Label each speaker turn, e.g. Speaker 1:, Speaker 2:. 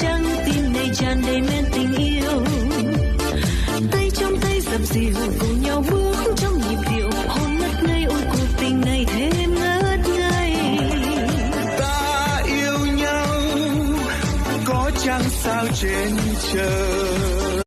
Speaker 1: chăng tim này tràn đầy men tình yêu, tay trong tay dập dìu cùng nhau bước trong nhịp điệu hôn ngất ngây, ôi cuộc tình này thêm ngất ngây.
Speaker 2: Ta yêu nhau có chăng sao trên trời.